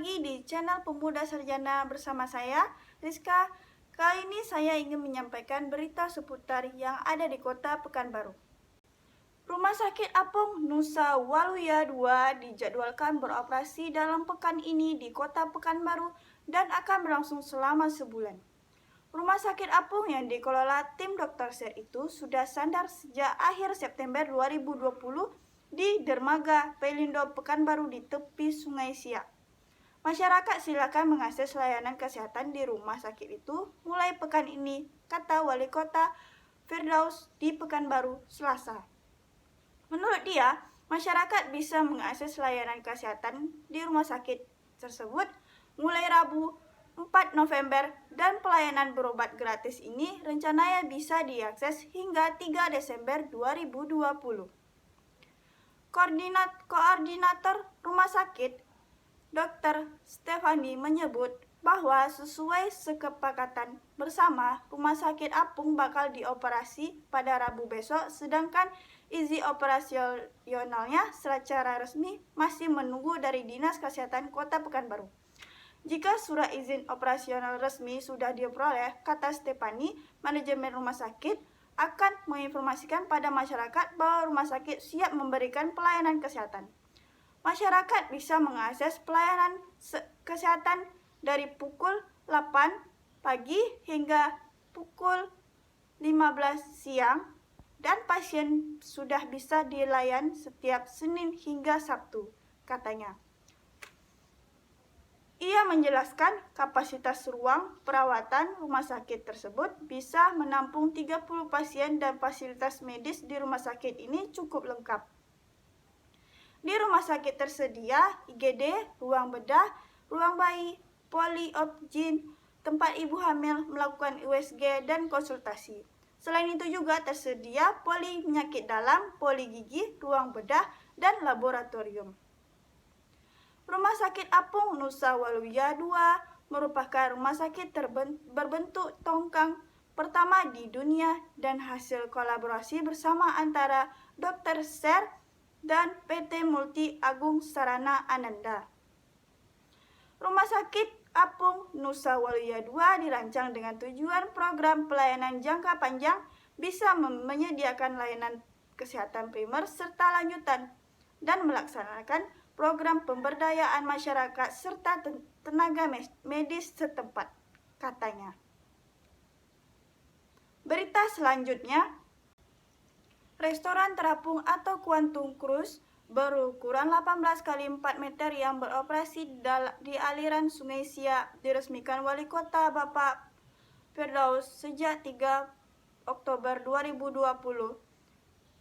lagi di channel Pemuda Sarjana bersama saya, Rizka. Kali ini saya ingin menyampaikan berita seputar yang ada di kota Pekanbaru. Rumah Sakit Apung Nusa Waluya II dijadwalkan beroperasi dalam pekan ini di kota Pekanbaru dan akan berlangsung selama sebulan. Rumah Sakit Apung yang dikelola tim Dr. Ser itu sudah sandar sejak akhir September 2020 di Dermaga Pelindo Pekanbaru di tepi Sungai Siak. Masyarakat silakan mengakses layanan kesehatan di rumah sakit itu mulai pekan ini, kata Wali Kota Firdaus di Pekanbaru, Selasa. Menurut dia, masyarakat bisa mengakses layanan kesehatan di rumah sakit tersebut mulai Rabu 4 November dan pelayanan berobat gratis ini rencananya bisa diakses hingga 3 Desember 2020. Koordinator Rumah Sakit, Dr. Stefani menyebut bahwa sesuai kesepakatan bersama, Rumah Sakit Apung bakal dioperasi pada Rabu besok, sedangkan izin operasionalnya secara resmi masih menunggu dari Dinas Kesehatan Kota Pekanbaru. Jika surat izin operasional resmi sudah diperoleh, kata Stefani, manajemen rumah sakit akan menginformasikan pada masyarakat bahwa rumah sakit siap memberikan pelayanan kesehatan. Masyarakat bisa mengakses pelayanan kesehatan dari pukul 8 pagi hingga pukul 15 siang dan pasien sudah bisa dilayani setiap Senin hingga Sabtu, katanya. Ia menjelaskan kapasitas ruang perawatan rumah sakit tersebut bisa menampung 30 pasien dan fasilitas medis di rumah sakit ini cukup lengkap. Di rumah sakit tersedia IGD, ruang bedah, ruang bayi, poliobgyn, tempat ibu hamil melakukan USG dan konsultasi. Selain itu juga tersedia poli penyakit dalam, poli gigi, ruang bedah, dan laboratorium. Rumah Sakit Apung Nusa Waluya II merupakan rumah sakit berbentuk tongkang pertama di dunia dan hasil kolaborasi bersama antara Dr. Ser dan PT Multi Agung Sarana Ananda. Rumah Sakit Apung Nusa Waluya II dirancang dengan tujuan program pelayanan jangka panjang bisa menyediakan layanan kesehatan primer serta lanjutan dan melaksanakan program pemberdayaan masyarakat serta tenaga medis setempat, katanya. Berita selanjutnya, restoran terapung atau Quantum Cruise berukuran 18 kali 4 meter yang beroperasi di aliran Sungai Siak diresmikan Wali Kota Bapak Firdaus sejak 3 Oktober 2020.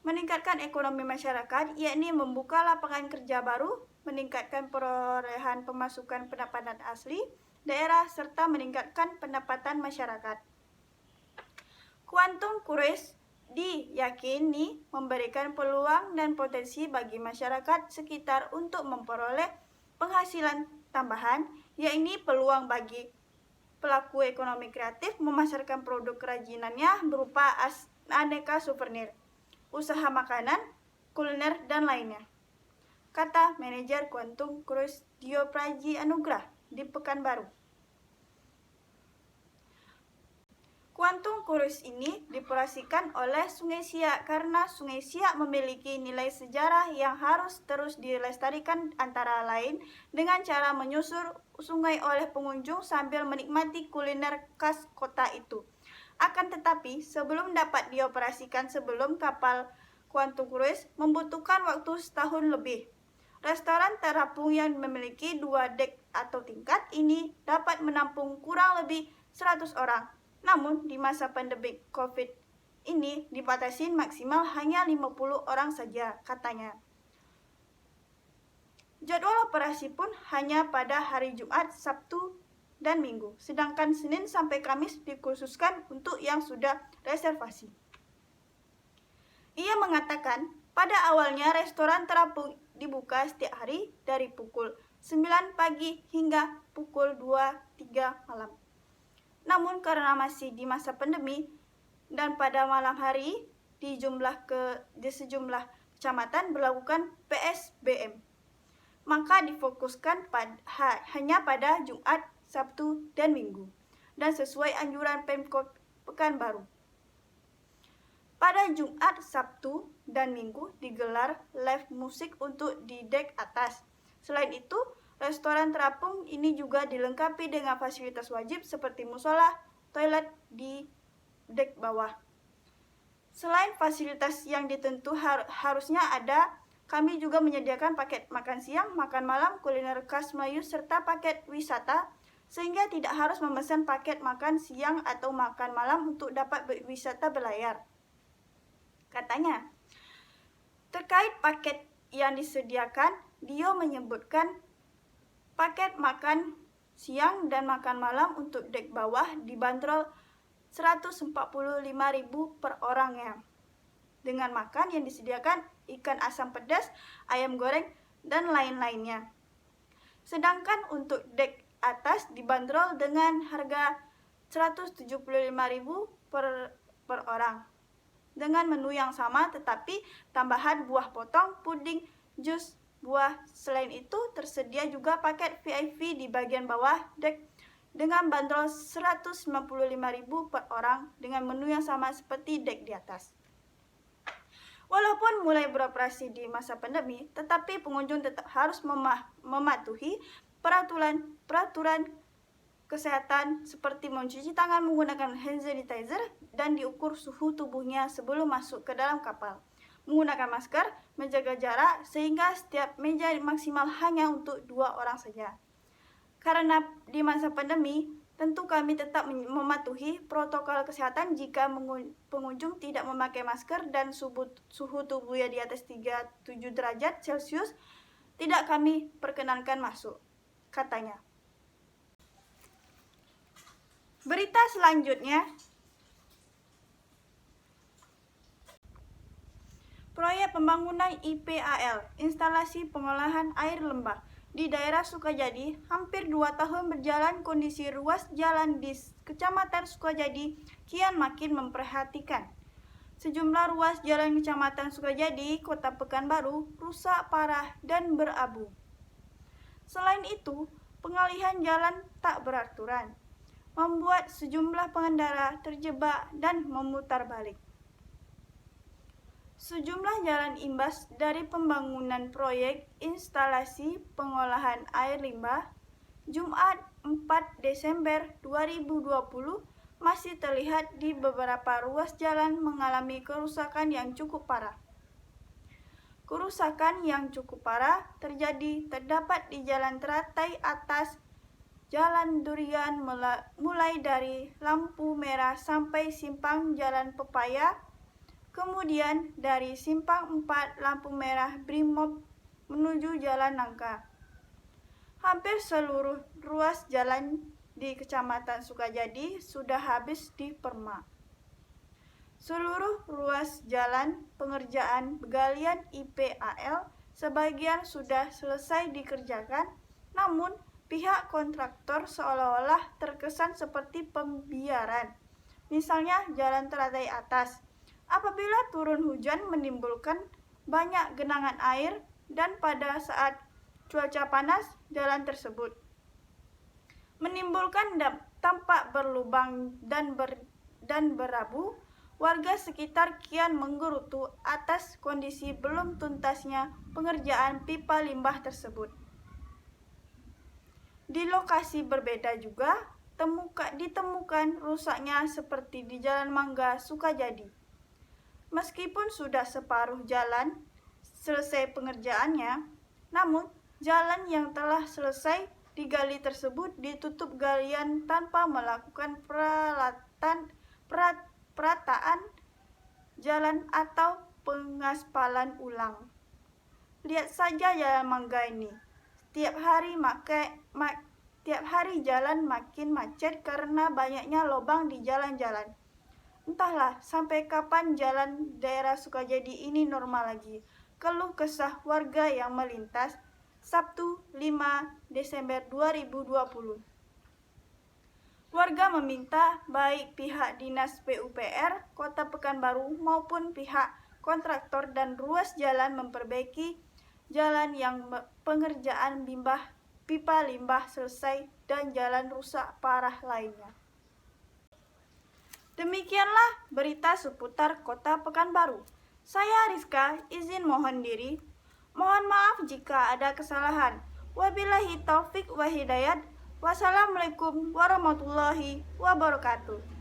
Meningkatkan ekonomi masyarakat, yakni membuka lapangan kerja baru, meningkatkan perolehan pemasukan pendapatan asli daerah, serta meningkatkan pendapatan masyarakat. Quantum Cruise diyakini memberikan peluang dan potensi bagi masyarakat sekitar untuk memperoleh penghasilan tambahan, yakni peluang bagi pelaku ekonomi kreatif memasarkan produk kerajinannya berupa aneka souvenir, usaha makanan, kuliner, dan lainnya, kata manajer Quantum Cruise Dio Praji Anugrah di Pekanbaru. Quantum Cruise ini dioperasikan oleh Sungai Siak karena Sungai Siak memiliki nilai sejarah yang harus terus dilestarikan, antara lain dengan cara menyusur sungai oleh pengunjung sambil menikmati kuliner khas kota itu. Akan tetapi, sebelum dapat dioperasikan sebelum kapal Quantum Cruise membutuhkan waktu setahun lebih. Restoran terapung yang memiliki 2 dek atau tingkat ini dapat menampung kurang lebih 100 orang. Namun, di masa pandemi COVID ini dibatasi maksimal hanya 50 orang saja, katanya. Jadwal operasi pun hanya pada hari Jumat, Sabtu, dan Minggu, sedangkan Senin sampai Kamis dikhususkan untuk yang sudah reservasi. Ia mengatakan, pada awalnya restoran terapung dibuka setiap hari dari pukul 9 pagi hingga pukul 2-3 malam. Namun karena masih di masa pandemi dan pada malam hari di sejumlah kecamatan berlakukan PSBM. maka difokuskan hanya pada Jumat, Sabtu, dan Minggu, dan sesuai anjuran Pemkot Pekanbaru. Pada Jumat, Sabtu, dan Minggu digelar live musik untuk di dek atas. Selain itu, restoran terapung ini juga dilengkapi dengan fasilitas wajib seperti musola, toilet di dek bawah. Selain fasilitas yang ditentu harusnya ada, kami juga menyediakan paket makan siang, makan malam, kuliner khas Melayu, serta paket wisata, sehingga tidak harus memesan paket makan siang atau makan malam untuk dapat berwisata berlayar. Katanya, terkait paket yang disediakan, Dio menyebutkan paket makan siang dan makan malam untuk dek bawah dibanderol 145.000 per orangnya. Dengan makan yang disediakan ikan asam pedas, ayam goreng, dan lain-lainnya. Sedangkan untuk dek atas dibanderol dengan harga 175.000 per orang. Dengan menu yang sama tetapi tambahan buah potong, puding, jus, buah. Selain itu tersedia juga paket VIP di bagian bawah dek dengan bandrol 195.000 per orang dengan menu yang sama seperti dek di atas. Walaupun mulai beroperasi di masa pandemi, tetapi pengunjung tetap harus mematuhi peraturan kesehatan seperti mencuci tangan menggunakan hand sanitizer dan diukur suhu tubuhnya sebelum masuk ke dalam kapal. Menggunakan masker, menjaga jarak sehingga setiap meja maksimal hanya untuk 2 orang saja. Karena di masa pandemi, tentu kami tetap mematuhi protokol kesehatan. Jika pengunjung tidak memakai masker dan suhu tubuhnya di atas 37 derajat Celcius, tidak kami perkenankan masuk, katanya. Berita selanjutnya, proyek pembangunan IPAL, instalasi pengolahan air limbah. Di daerah Sukajadi, hampir 2 tahun berjalan, kondisi ruas jalan di Kecamatan Sukajadi kian makin memprihatinkan. Sejumlah ruas jalan Kecamatan Sukajadi, Kota Pekanbaru, rusak parah dan berabu. Selain itu, pengalihan jalan tak beraturan, membuat sejumlah pengendara terjebak dan memutar balik. Sejumlah jalan imbas dari pembangunan proyek instalasi pengolahan air limbah Jumat 4 Desember 2020 masih terlihat di beberapa ruas jalan mengalami kerusakan yang cukup parah. Kerusakan yang cukup parah terdapat di Jalan Teratai Atas, Jalan Durian mulai dari lampu merah sampai simpang Jalan Pepaya, kemudian dari simpang 4 lampu merah Brimob menuju Jalan Nangka. Hampir seluruh ruas jalan di Kecamatan Sukajadi sudah habis dipermak. Seluruh ruas jalan pengerjaan galian IPAL sebagian sudah selesai dikerjakan, namun pihak kontraktor seolah-olah terkesan seperti pembiaran. Misalnya Jalan Teratai Atas, apabila turun hujan menimbulkan banyak genangan air dan pada saat cuaca panas jalan tersebut menimbulkan tampak berlubang dan berabu. Warga sekitar kian menggerutu atas kondisi belum tuntasnya pengerjaan pipa limbah tersebut. Di lokasi berbeda juga ditemukan rusaknya seperti di Jalan Mangga Sukajadi. Meskipun sudah separuh jalan selesai pengerjaannya, namun jalan yang telah selesai digali tersebut ditutup galian tanpa melakukan perataan jalan atau pengaspalan ulang. Lihat saja Jalan Mangga ini. Tiap hari jalan makin macet karena banyaknya lubang di jalan-jalan. Entahlah sampai kapan jalan daerah Sukajadi ini normal lagi. Keluh kesah warga yang melintas Sabtu 5 Desember 2020. Warga meminta baik pihak Dinas PUPR Kota Pekanbaru maupun pihak kontraktor dan ruas jalan memperbaiki jalan yang pengerjaan pipa limbah selesai, dan jalan rusak parah lainnya. Demikianlah berita seputar Kota Pekanbaru. Saya Rizka, izin mohon diri. Mohon maaf jika ada kesalahan. Wabillahi taufik wa hidayat. Wassalamualaikum warahmatullahi wabarakatuh.